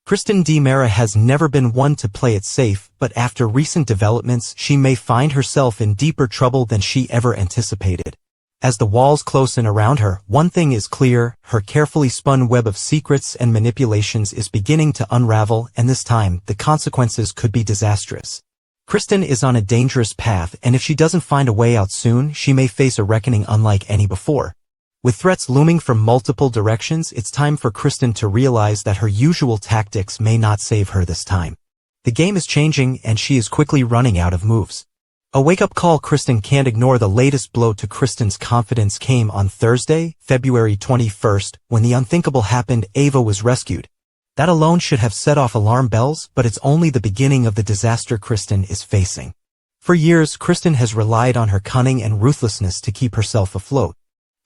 Kristen DiMera has never been one to play it safe, but after recent developments she may find herself in deeper trouble than she ever anticipated. As the walls close in around her, one thing is clear: her carefully spun web of secrets and manipulations is beginning to unravel, and this time, the consequences could be disastrous. Kristen is on a dangerous path, and if she doesn't find a way out soon, she may face a reckoning unlike any before. With threats looming from multiple directions, it's time for Kristen to realize that her usual tactics may not save her this time. The game is changing, and she is quickly running out of moves. A wake-up call: Kristen can't ignore the latest blow to Kristen's confidence came on Thursday, February 21st, when the unthinkable happened. Ava was rescued. That alone should have set off alarm bells, but it's only the beginning of the disaster Kristen is facing. For years, Kristen has relied on her cunning and ruthlessness to keep herself afloat.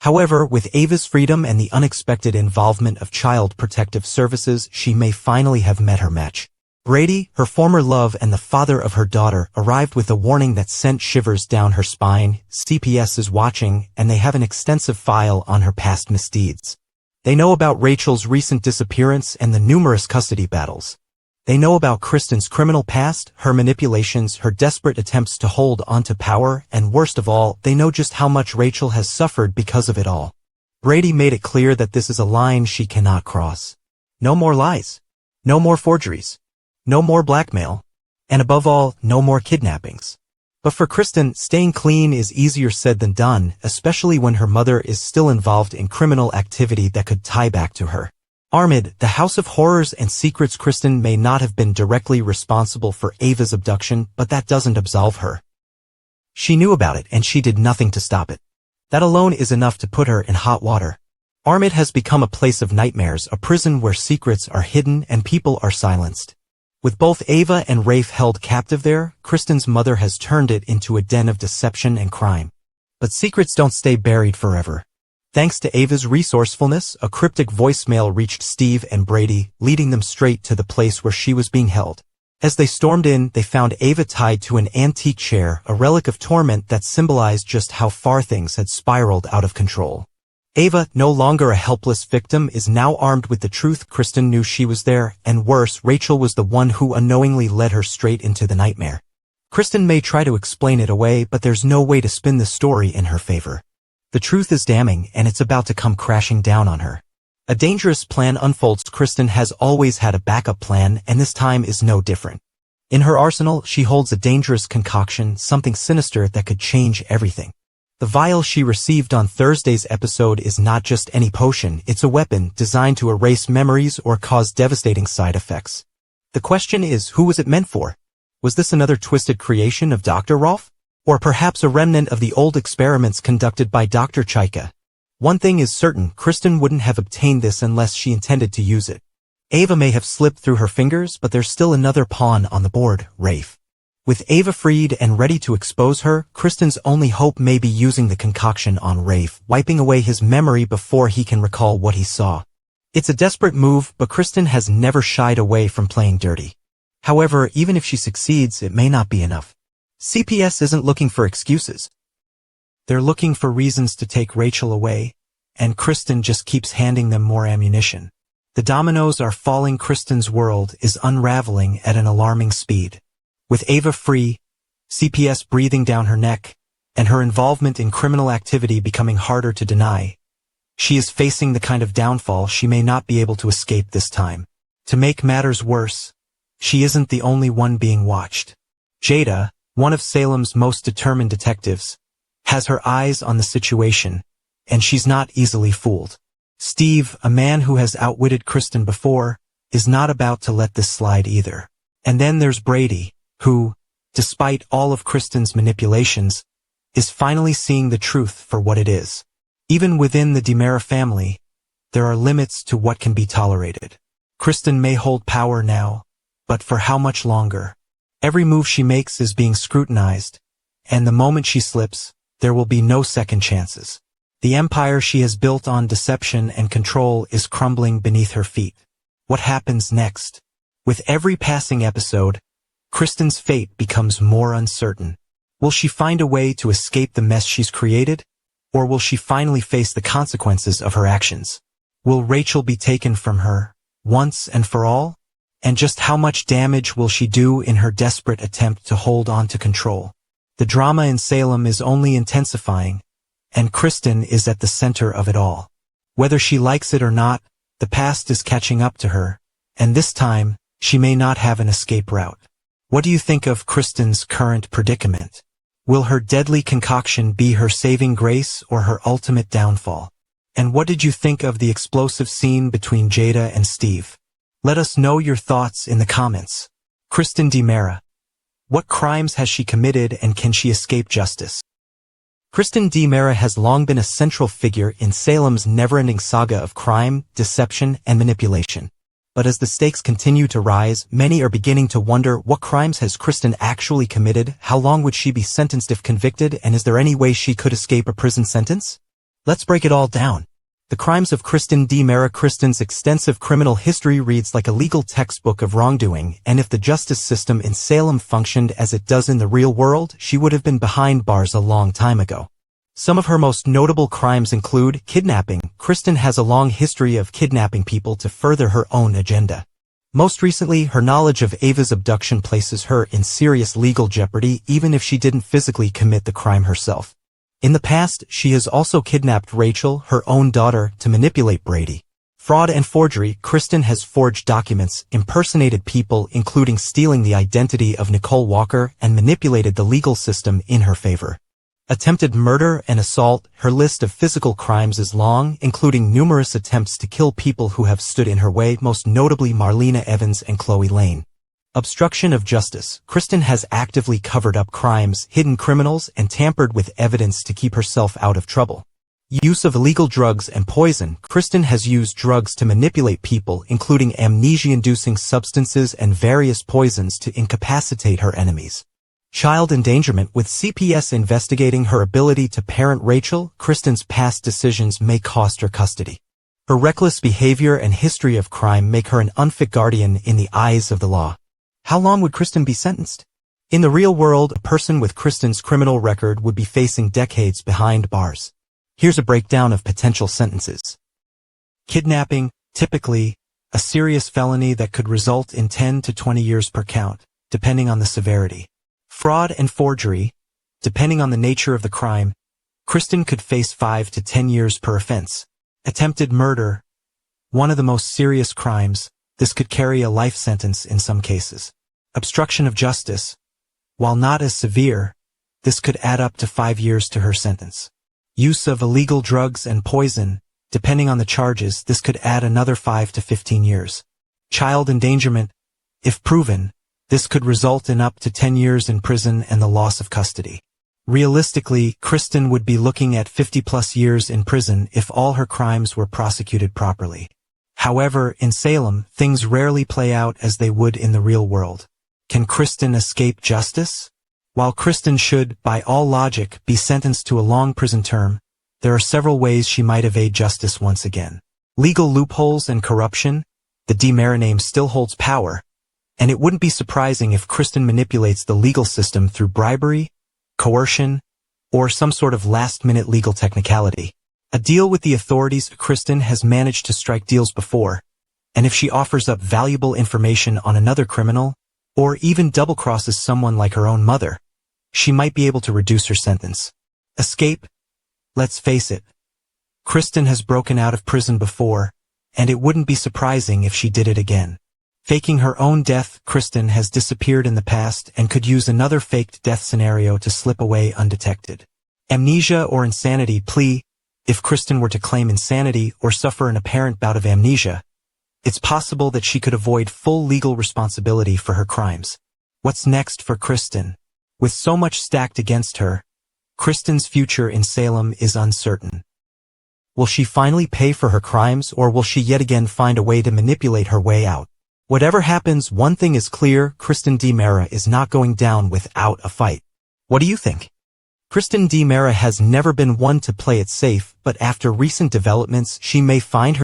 However, with Ava's freedom and the unexpected involvement of Child Protective Services, she may finally have met her match. Brady, her former love and the father of her daughter, arrived with a warning that sent shivers down her spine. CPS is watching, and they have an extensive file on her past misdeeds. They know about Rachel's recent disappearance and the numerous custody battles. They know about Kristen's criminal past, her manipulations, her desperate attempts to hold onto power, and worst of all, they know just how much Rachel has suffered because of it all. Brady made it clear that this is a line she cannot cross. No more lies. No more forgeries. No more blackmail. And above all, no more kidnappings. But for Kristen, staying clean is easier said than done, especially when her mother is still involved in criminal activity that could tie back to her. Armid, the House of Horrors and Secrets. Kristen may not have been directly responsible for Ava's abduction, but that doesn't absolve her. She knew about it, and she did nothing to stop it. That alone is enough to put her in hot water. Armid has become a place of nightmares, a prison where secrets are hidden and people are silenced. With both Ava and Rafe held captive there, Kristen's mother has turned it into a den of deception and crime. But secrets don't stay buried forever. Thanks to Ava's resourcefulness, a cryptic voicemail reached Steve and Brady, leading them straight to the place where she was being held. As they stormed in, they found Ava tied to an antique chair, a relic of torment that symbolized just how far things had spiraled out of control. Ava, no longer a helpless victim, is now armed with the truth. Kristen knew she was there, and worse, Rachel was the one who unknowingly led her straight into the nightmare. Kristen may try to explain it away, but there's no way to spin the story in her favor. The truth is damning, and it's about to come crashing down on her. A dangerous plan unfolds. Kristen has always had a backup plan, and this time is no different. In her arsenal, she holds a dangerous concoction, something sinister that could change everything. The vial she received on Thursday's episode is not just any potion, it's a weapon designed to erase memories or cause devastating side effects. The question is, who was it meant for? Was this another twisted creation of Dr. Rolf? Or perhaps a remnant of the old experiments conducted by Dr. Chaika? One thing is certain, Kristen wouldn't have obtained this unless she intended to use it. Ava may have slipped through her fingers, but there's still another pawn on the board: Rafe. With Ava freed and ready to expose her, Kristen's only hope may be using the concoction on Rafe, wiping away his memory before he can recall what he saw. It's a desperate move, but Kristen has never shied away from playing dirty. However, even if she succeeds, it may not be enough. CPS isn't looking for excuses. They're looking for reasons to take Rachel away, and Kristen just keeps handing them more ammunition. The dominoes are falling. Kristen's world is unraveling at an alarming speed. With Ava free, CPS breathing down her neck, and her involvement in criminal activity becoming harder to deny, she is facing the kind of downfall she may not be able to escape this time. To make matters worse, she isn't the only one being watched. Jada, one of Salem's most determined detectives, has her eyes on the situation, and she's not easily fooled. Steve, a man who has outwitted Kristen before, is not about to let this slide either. And then there's Brady, who, despite all of Kristen's manipulations, is finally seeing the truth for what it is. Even within the DiMera family, there are limits to what can be tolerated. Kristen may hold power now, but for how much longer? Every move she makes is being scrutinized, and the moment she slips, there will be no second chances. The empire she has built on deception and control is crumbling beneath her feet. What happens next? With every passing episode, Kristen's fate becomes more uncertain. Will she find a way to escape the mess she's created? Or will she finally face the consequences of her actions? Will Rachel be taken from her, once and for all? And just how much damage will she do in her desperate attempt to hold on to control? The drama in Salem is only intensifying, and Kristen is at the center of it all. Whether she likes it or not, the past is catching up to her, and this time, she may not have an escape route. What do you think of Kristen's current predicament? Will her deadly concoction be her saving grace or her ultimate downfall? And what did you think of the explosive scene between Jada and Steve? Let us know your thoughts in the comments. Kristen DiMera. What crimes has she committed and can she escape justice? Kristen DiMera has long been a central figure in Salem's never-ending saga of crime, deception, and manipulation. But as the stakes continue to rise, many are beginning to wonder, what crimes has Kristen actually committed? How long would she be sentenced if convicted, and is there any way she could escape a prison sentence? Let's break it all down. The crimes of Kristen DiMera. Kristen's extensive criminal history reads like a legal textbook of wrongdoing, and if the justice system in Salem functioned as it does in the real world, she would have been behind bars a long time ago. Some of her most notable crimes include kidnapping. Kristen has a long history of kidnapping people to further her own agenda. Most recently, her knowledge of Ava's abduction places her in serious legal jeopardy, even if she didn't physically commit the crime herself. In the past, she has also kidnapped Rachel, her own daughter, to manipulate Brady. Fraud and forgery. Kristen has forged documents, impersonated people, including stealing the identity of Nicole Walker, and manipulated the legal system in her favor. Attempted murder and assault. Her list of physical crimes is long, including numerous attempts to kill people who have stood in her way, most notably Marlena Evans and Chloe Lane. Obstruction of justice. Kristen has actively covered up crimes, hidden criminals, and tampered with evidence to keep herself out of trouble. Use of illegal drugs and poison. Kristen has used drugs to manipulate people, including amnesia-inducing substances and various poisons to incapacitate her enemies. Child endangerment. With CPS investigating her ability to parent Rachel, Kristen's past decisions may cost her custody. Her reckless behavior and history of crime make her an unfit guardian in the eyes of the law. How long would Kristen be sentenced? In the real world, a person with Kristen's criminal record would be facing decades behind bars. Here's a breakdown of potential sentences. Kidnapping, typically, a serious felony that could result in 10 to 20 years per count, depending on the severity. Fraud and forgery, depending on the nature of the crime, Kristen could face 5 to 10 years per offense. Attempted murder, one of the most serious crimes, this could carry a life sentence in some cases. Obstruction of justice, while not as severe, this could add up to 5 years to her sentence. Use of illegal drugs and poison, depending on the charges, this could add another 5 to 15 years. Child endangerment, if proven, this could result in up to 10 years in prison and the loss of custody. Realistically, Kristen would be looking at 50+ years in prison if all her crimes were prosecuted properly. However, in Salem, things rarely play out as they would in the real world. Can Kristen escape justice? While Kristen should, by all logic, be sentenced to a long prison term, there are several ways she might evade justice once again. Legal loopholes and corruption. The DiMera name still holds power, and it wouldn't be surprising if Kristen manipulates the legal system through bribery, coercion, or some sort of last-minute legal technicality. A deal with the authorities. Kristen has managed to strike deals before, and if she offers up valuable information on another criminal, or even double-crosses someone like her own mother, she might be able to reduce her sentence. Escape? Let's face it, Kristen has broken out of prison before, and it wouldn't be surprising if she did it again. Faking her own death. Kristen has disappeared in the past and could use another faked death scenario to slip away undetected. Amnesia or insanity plea. If Kristen were to claim insanity or suffer an apparent bout of amnesia, it's possible that she could avoid full legal responsibility for her crimes. What's next for Kristen? With so much stacked against her, Kristen's future in Salem is uncertain. Will she finally pay for her crimes, or will she yet again find a way to manipulate her way out? Whatever happens, one thing is clear: Kristen DiMera is not going down without a fight. What do you think? Kristen DiMera has never been one to play it safe, but after recent developments, she may find